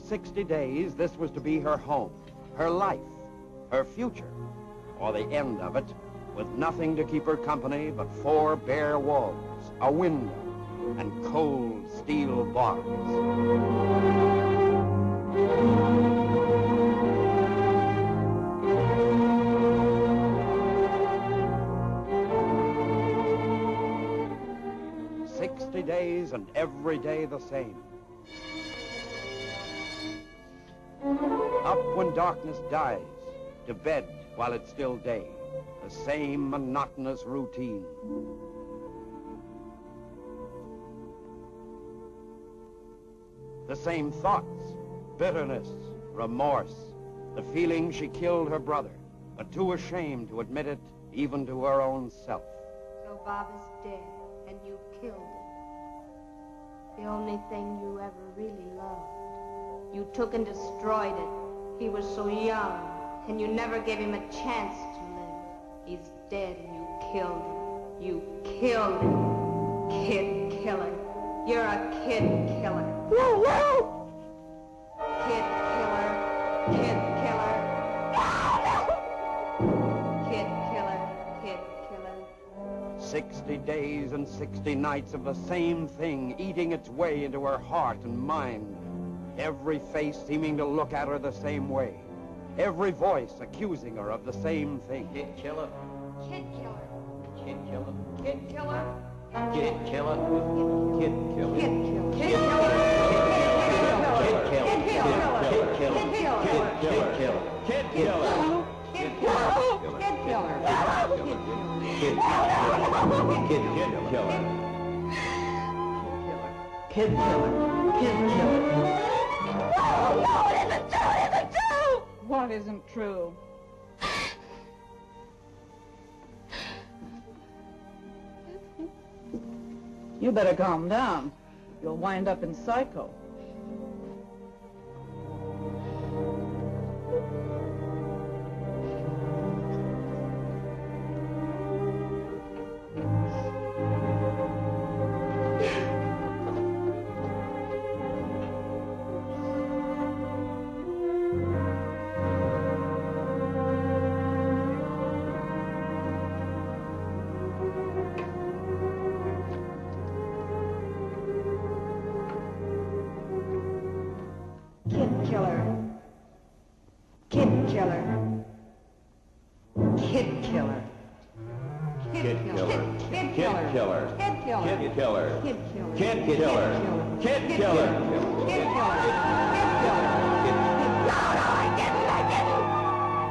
60 days, this was to be her home, her life, her future, or the end of it, with nothing to keep her company but 4 bare walls, a window, and cold steel bars. 60 days and every day the same. Up when darkness dies, to bed while it's still day. The same monotonous routine. The same thoughts, bitterness, remorse, the feeling she killed her brother, but too ashamed to admit it even to her own self. So Bob is dead, and you killed him. The only thing you ever really loved. You took and destroyed it. He was so young, and you never gave him a chance to live. He's dead, and you killed him. You killed him. Kid killer. You're a kid killer. Whoa, whoa! Kid killer. Kid killer. Kid killer. Kid killer. 60 days and 60 nights of the same thing eating its way into her heart and mind. Every face seeming to look at her the same way. Every voice accusing her of the same thing. Kid killer. Kid killer. Kid killer. Kid killer. Kid killer. Kid killer. Kid killer. Kid killer. Kid killer. Kid killer. Kid killer. Kid killer. Kid killer. Kid killer. Kid killer. Kid killer. Kid killer. No, it isn't true, it isn't true! What isn't true? You better calm down. You'll wind up in psycho.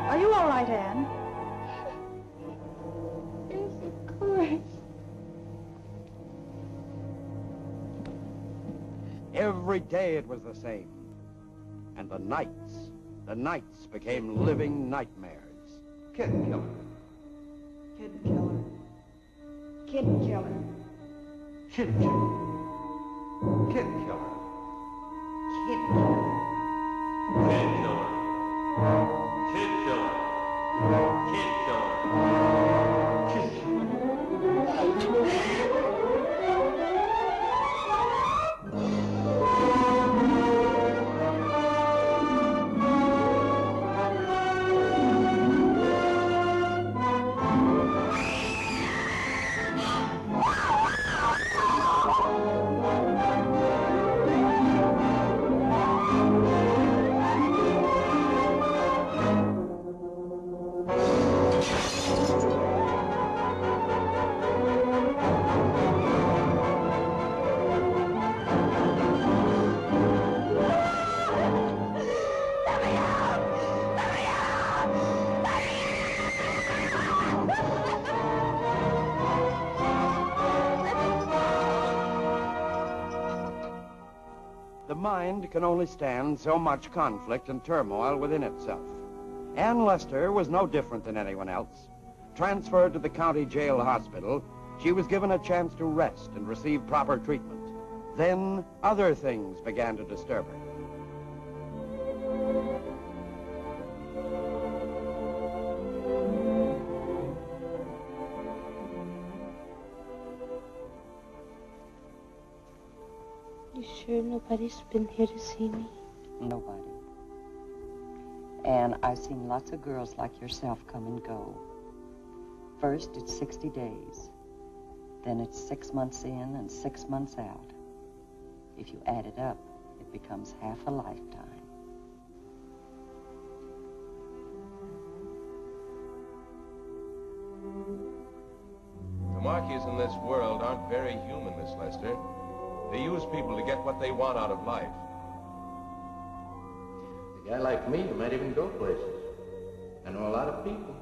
Are you all right, Anne? Yes, of course. Every day it was the same. And the nights became living nightmares. Kid killer. Kid killer. Kid killer. Kid killer. Kid killer. Kid killer. Kid killer. Kid killer. Kid killer. Kid killer. The mind can only stand so much conflict and turmoil within itself. Ann Lester was no different than anyone else. Transferred to the county jail hospital, she was given a chance to rest and receive proper treatment. Then other things began to disturb her. You sure nobody's been here to see me? Nobody. And I've seen lots of girls like yourself come and go. First, it's 60 days. Then it's 6 months in and 6 months out. If you add it up, it becomes half a lifetime. The Marquis in this world aren't very human, Miss Lester. They use people to get what they want out of life. A guy like me, you might even go places. I know a lot of people.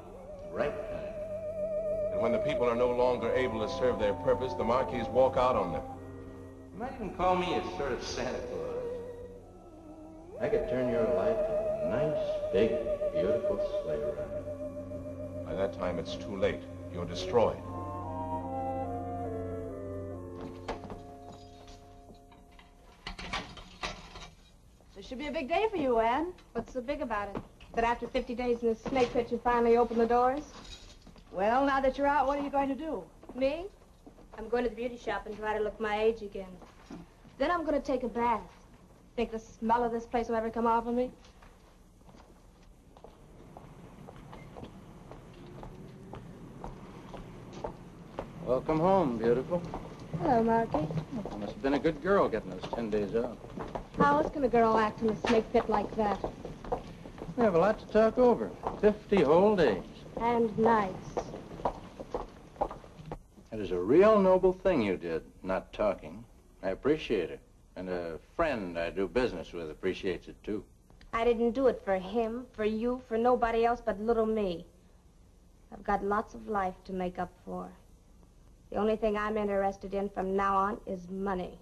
Right time. And when the people are no longer able to serve their purpose, the Marquis walk out on them. You might even call me a sort of Santa Claus. I could turn your life into a nice, big, beautiful sleigh ride. By that time, it's too late. You're destroyed. This should be a big day for you, Anne. What's so big about it? That after 50 days in the snake pit, you finally open the doors? Well, now that you're out, what are you going to do? Me? I'm going to the beauty shop and try to look my age again. Then I'm going to take a bath. Think the smell of this place will ever come off of me? Welcome home, beautiful. Hello, Marky. You must have been a good girl getting those 10 days off. How else can a girl act in a snake pit like that? We have a lot to talk over. 50 whole days. And nights. That is a real noble thing you did, not talking. I appreciate it. And a friend I do business with appreciates it, too. I didn't do it for him, for you, for nobody else but little me. I've got lots of life to make up for. The only thing I'm interested in from now on is money.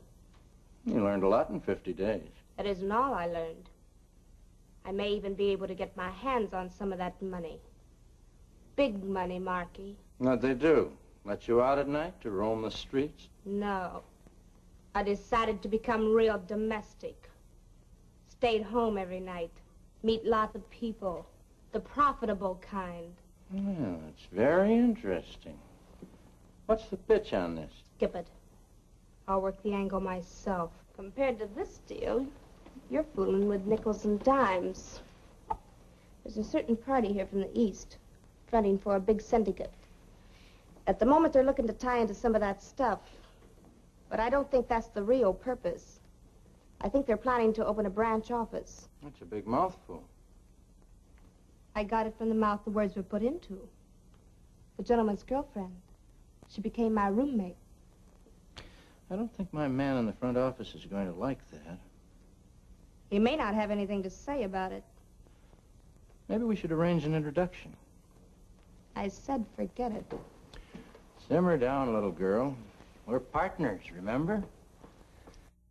You learned a lot in 50 days. That isn't all I learned. I may even be able to get my hands on some of that money. Big money, Marky. What they do? Let you out at night to roam the streets? No. I decided to become real domestic. Stayed home every night. Meet lots of people. The profitable kind. Well, it's very interesting. What's the pitch on this? Skip it. I'll work the angle myself. Compared to this deal, you're fooling with nickels and dimes. There's a certain party here from the East, fronting for a big syndicate. At the moment, they're looking to tie into some of that stuff. But I don't think that's the real purpose. I think they're planning to open a branch office. That's a big mouthful. I got it from the mouth the words were put into. The gentleman's girlfriend. She became my roommate. I don't think my man in the front office is going to like that. He may not have anything to say about it. Maybe we should arrange an introduction. I said forget it. Simmer down, little girl. We're partners, remember?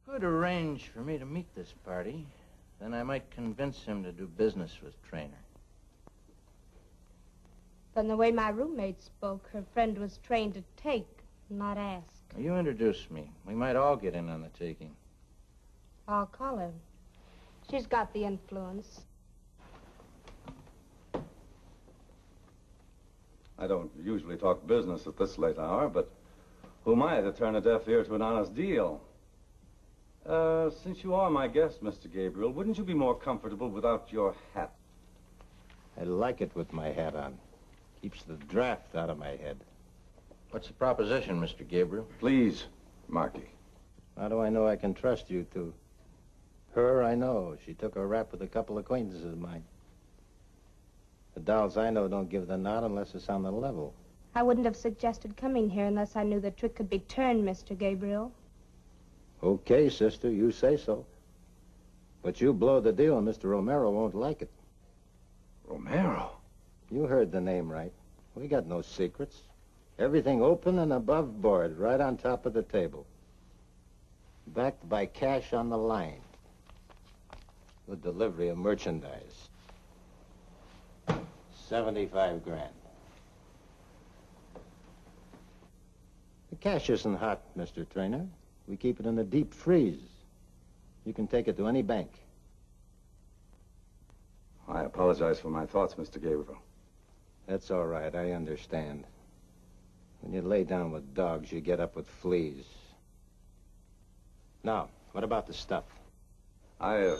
Could arrange for me to meet this party. Then I might convince him to do business with Traynor. From the way my roommate spoke, her friend was trained to take, not ask. You introduce me. We might all get in on the taking. I'll call her. She's got the influence. I don't usually talk business at this late hour, but who am I to turn a deaf ear to an honest deal? Since you are my guest, Mr. Gabriel, wouldn't you be more comfortable without your hat? I like it with my hat on. Keeps the draft out of my head. What's the proposition, Mr. Gabriel? Please, Marky. How do I know I can trust you two? Her, I know. She took a rap with a couple acquaintances of mine. The dolls I know don't give the nod unless it's on the level. I wouldn't have suggested coming here unless I knew the trick could be turned, Mr. Gabriel. Okay, sister, you say so. But you blow the deal and Mr. Romero won't like it. Romero? You heard the name right. We got no secrets. Everything open and above board, right on top of the table. Backed by cash on the line. With delivery of merchandise. 75 grand. The cash isn't hot, Mr. Traynor. We keep it in the deep freeze. You can take it to any bank. I apologize for my thoughts, Mr. Gabriel. That's all right, I understand. When you lay down with dogs, you get up with fleas. Now, what about the stuff? I